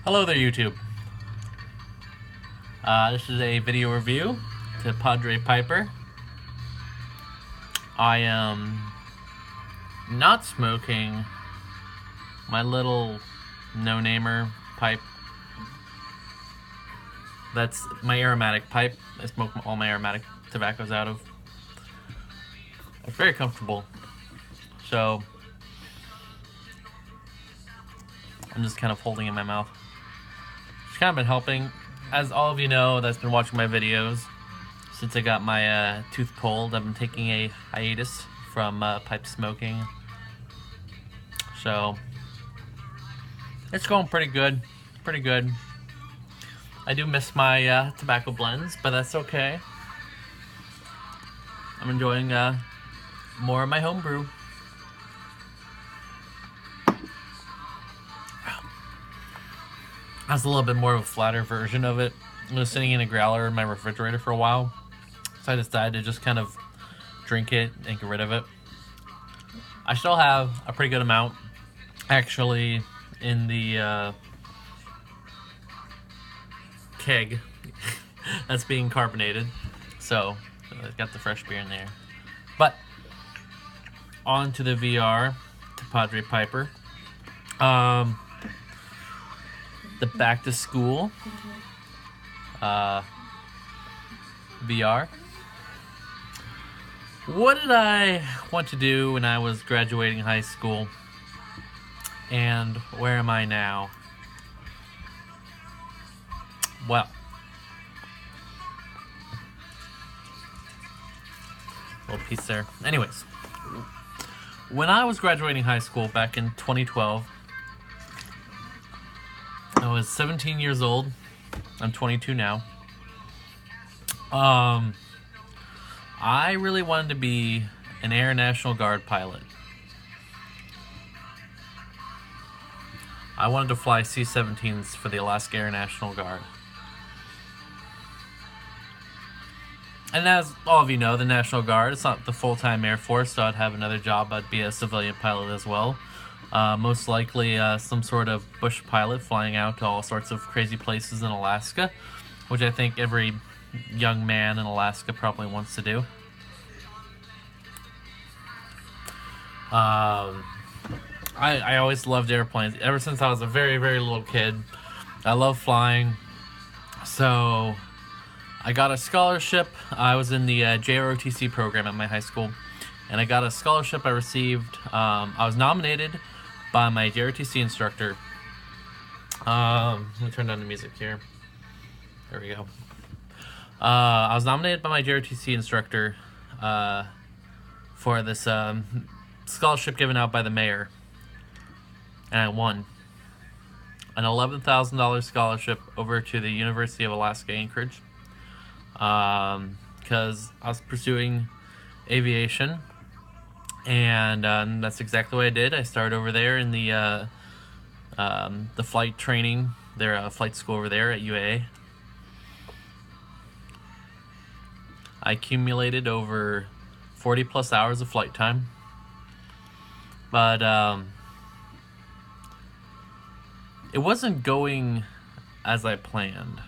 Hello there, YouTube. This is a video review to Padre Piper. I am not smoking my little no-namer pipe. That's my aromatic pipe. I smoke all my aromatic tobaccos out of. It's very comfortable. So I'm just kind of holding it in my mouth. It's kind of been helping. As all of you know that's been watching my videos, since I got my tooth pulled, I've been taking a hiatus from pipe smoking. So it's going pretty good. I do miss my tobacco blends, but that's okay. I'm enjoying more of my homebrew. That's a little bit more of a flatter version of it. I was sitting in a growler in my refrigerator for a while, so I decided to just kind of drink it and get rid of it. I still have a pretty good amount, actually, in the keg that's being carbonated, so I've got the fresh beer in there. But on to the VR, to Padre Piper. The back to school VR. What did I want to do when I was graduating high school? And where am I now? Well, little piece there. Anyways, when I was graduating high school back in 2012, I was 17 years old. I'm 22 now. I really wanted to be an Air National Guard pilot. I wanted to fly C-17s for the Alaska Air National Guard. And as all of you know, the National Guard, it's not the full-time Air Force, so I'd have another job. I'd be a civilian pilot as well. Most likely some sort of bush pilot flying out to all sorts of crazy places in Alaska, which I think every young man in Alaska probably wants to do. I always loved airplanes. Ever since I was a very, very little kid, I love flying. So I got a scholarship. I was in the JROTC program at my high school, and I got a scholarship I received. I was nominated by my JROTC instructor. Let me turn down the music here. There we go. I was nominated by my JROTC instructor for this scholarship given out by the mayor, and I won an $11,000 scholarship over to the University of Alaska Anchorage, because I was pursuing aviation. And that's exactly what I did. I started over there in the flight training, their flight school over there at UAA. I accumulated over 40 plus hours of flight time. But it wasn't going as I planned.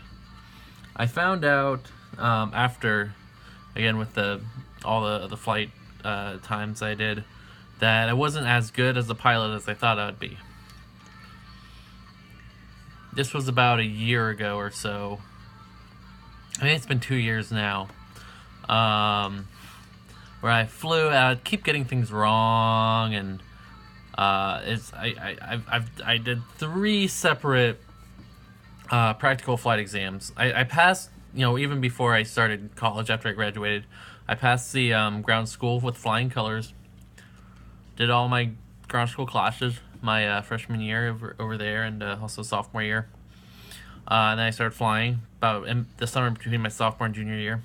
I found out after, again with all the flight times I did, that I wasn't as good as a pilot as I thought I would be. This was about a year ago or so. I mean, it's been 2 years now. Where I flew, I'd keep getting things wrong, and I did 3 separate practical flight exams. I passed, even before I started college. After I graduated, I passed the ground school with flying colors. Did all my ground school classes my freshman year over there, and also sophomore year. And then I started flying about in the summer between my sophomore and junior year.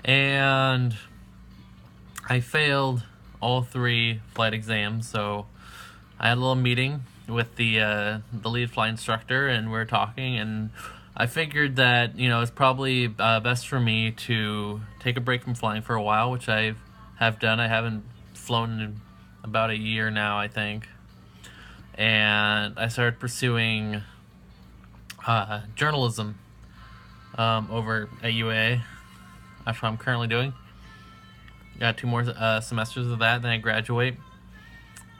And I failed all 3 flight exams, so I had a little meeting with the lead flight instructor, and we were talking, and I figured that, it's probably best for me to take a break from flying for a while, which I have done. I haven't flown in about a year now, I think. And I started pursuing journalism over at UA. That's what I'm currently doing. Got 2 more semesters of that, then I graduate.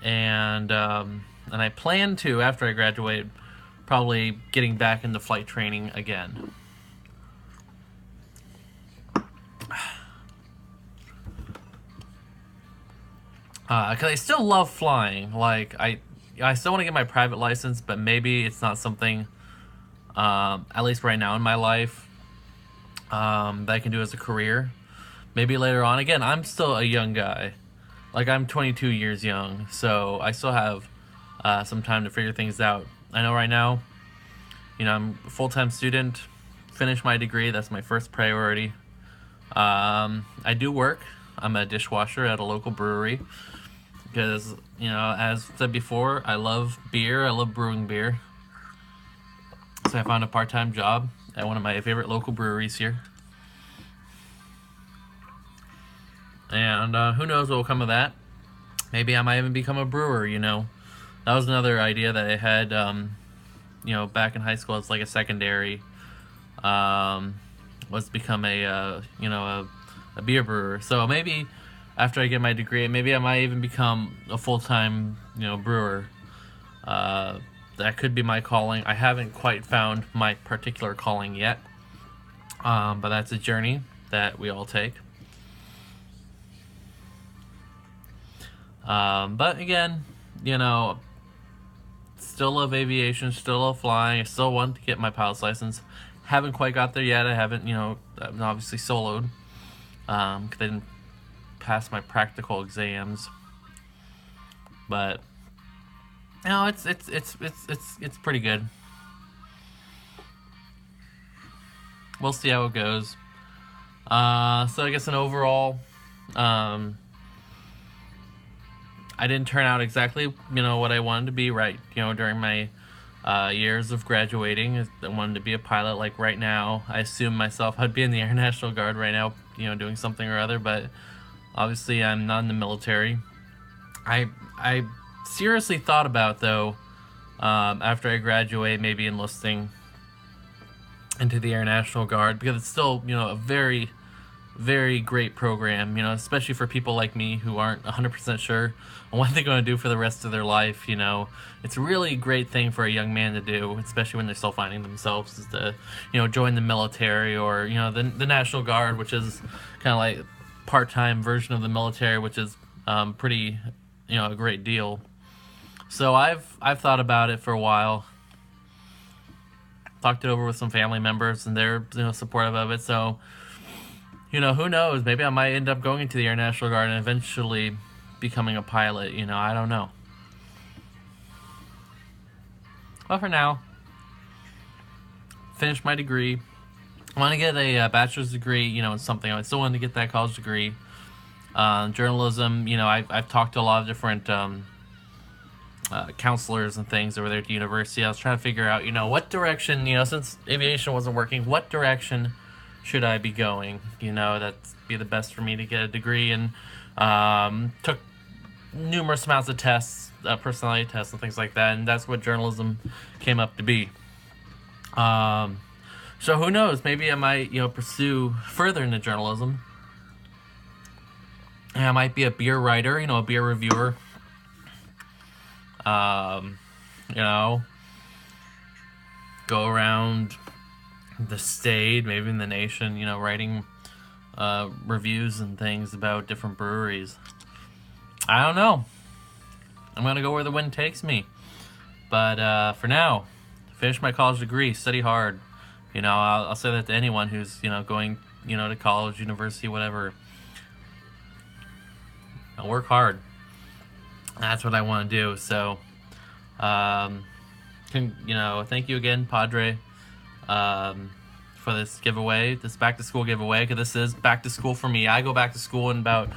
And I plan to, after I graduate, probably getting back into flight training again. Because I still love flying. Like, I still want to get my private license, but maybe it's not something, at least right now in my life, that I can do as a career. Maybe later on. Again, I'm still a young guy. Like, I'm 22 years young, so I still have some time to figure things out. I know right now, I'm a full-time student, finish my degree, that's my first priority. I do work. I'm a dishwasher at a local brewery because, as said before, I love beer. I love brewing beer. So I found a part-time job at one of my favorite local breweries here. And who knows what will come of that. Maybe I might even become a brewer, That was another idea that I had, back in high school. It's like a secondary, was to become a beer brewer. So maybe after I get my degree, maybe I might even become a full-time, brewer. That could be my calling. I haven't quite found my particular calling yet. But that's a journey that we all take. But again, still love aviation, still love flying. I still want to get my pilot's license. Haven't quite got there yet. I haven't, I'm obviously soloed, because I didn't pass my practical exams. But it's pretty good. We'll see how it goes. So I guess in overall, I didn't turn out exactly, what I wanted to be during my years of graduating. I wanted to be a pilot. Like right now, I assume myself I'd be in the Air National Guard right now, doing something or other, but obviously I'm not in the military. I seriously thought about, though, after I graduate, maybe enlisting into the Air National Guard, because it's still, a very, very great program, especially for people like me who aren't 100% sure on what they're going to do for the rest of their life. It's a really great thing for a young man to do, especially when they're still finding themselves, is to, join the military or, the National Guard, which is kind of like part-time version of the military, which is pretty, a great deal. So I've thought about it for a while. Talked it over with some family members, and they're, supportive of it. So, who knows? Maybe I might end up going into the Air National Guard and eventually becoming a pilot. I don't know. But for now, finish my degree. I want to get a bachelor's degree, in something. I still want to get that college degree. Journalism, I've talked to a lot of different counselors and things over there at the university. I was trying to figure out, what direction, since aviation wasn't working, what direction should I be going? That'd be the best for me to get a degree. And took numerous amounts of tests, personality tests and things like that, and that's what journalism came up to be. So who knows? Maybe I might, pursue further into journalism. And I might be a beer writer, a beer reviewer. Go around the state, maybe in the nation, writing reviews and things about different breweries. I don't know. I'm going to go where the wind takes me. But for now, finish my college degree, study hard. I'll say that to anyone who's, going, to college, university, whatever. I'll work hard. That's what I want to do. So, thank you again, Padre, for this giveaway, this back-to-school giveaway, because this is back to school for me. I go back to school in about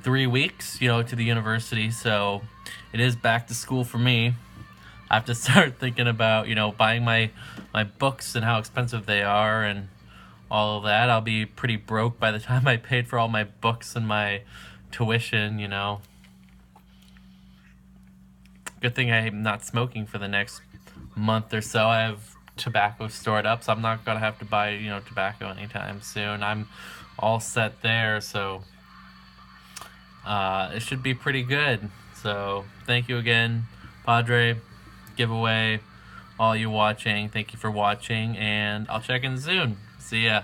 3 weeks, to the university, so it is back to school for me. I have to start thinking about, buying my books and how expensive they are and all of that. I'll be pretty broke by the time I paid for all my books and my tuition, Good thing I'm not smoking for the next month or so. I have tobacco stored up, so I'm not gonna have to buy tobacco anytime soon. I'm all set there, so it should be pretty good. So thank you again, Padre, giveaway, all you watching. Thank you for watching, and I'll check in soon. See ya.